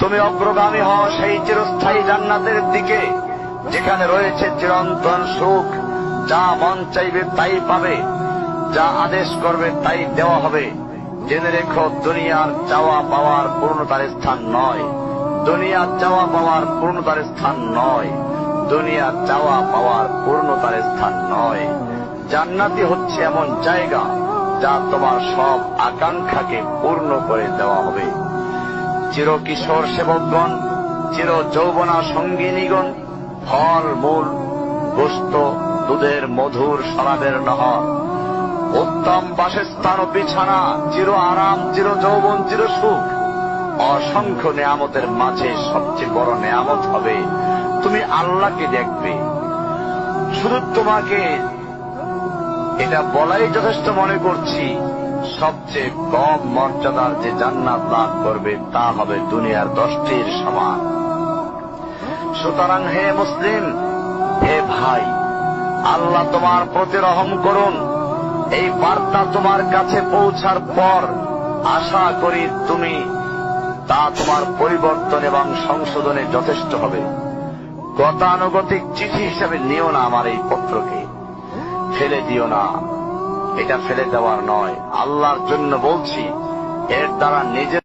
তুমি অগ্রগামী হও সেই চিরস্থায়ী জান্নাতের দিকে, যেখানে রয়েছে চিরন্তন সুখ। যা মন চাইবে তাই পাবে, যা আদেশ করবে তাই দেওয়া হবে। জেনে রেখো, দুনিয়ার চাওয়া পাওয়ার পূর্ণতার স্থান নয়, দুনিয়ার চাওয়া পাওয়ার পূর্ণতার স্থান নয়, দুনিয়ার চাওয়া পাওয়ার পূর্ণতার স্থান নয়। জান্নাতি হচ্ছে এমন জায়গা যা তোমার সব আকাঙ্ক্ষাকে পূর্ণ করে দেওয়া হবে। চির কিশোর সেবকগণ, চির যৌবনা সঙ্গিনীগণ, ফল মূল, গোস্ত, দুধের মধুর শরাবের নহর, উত্তম বাসস্থান ও বিছানা, চির আরাম, চির যৌবন, চির সুখ, অসংখ্য নেয়ামতের মাঝে সবচেয়ে বড় নেয়ামত হবে তুমি আল্লাহকে দেখবে। শুধু তোমাকে এটা বলাই যথেষ্ট মনে করছি, সবচেয়ে কম মর্যাদার যে জান্নাত লাভ করবে তা হবে দুনিয়ার 10টির সমান। সুতরাং হে মুসলিম, হে ভাই, আল্লাহ তোমার প্রতি রহম করুন। এই বার্তা তোমার কাছে পৌঁছার পর আশা করি তুমি তা তোমার পরিবর্তন এবং সংশোধনে যথেষ্ট হবে। গতানুগতিক চিঠি হিসেবে নিও না আমার এই পত্রকে, ফেলে দিও না। এটা ফেলে দেওয়ার নয়, আল্লাহর জন্য বলছি। এর দ্বারা নিজের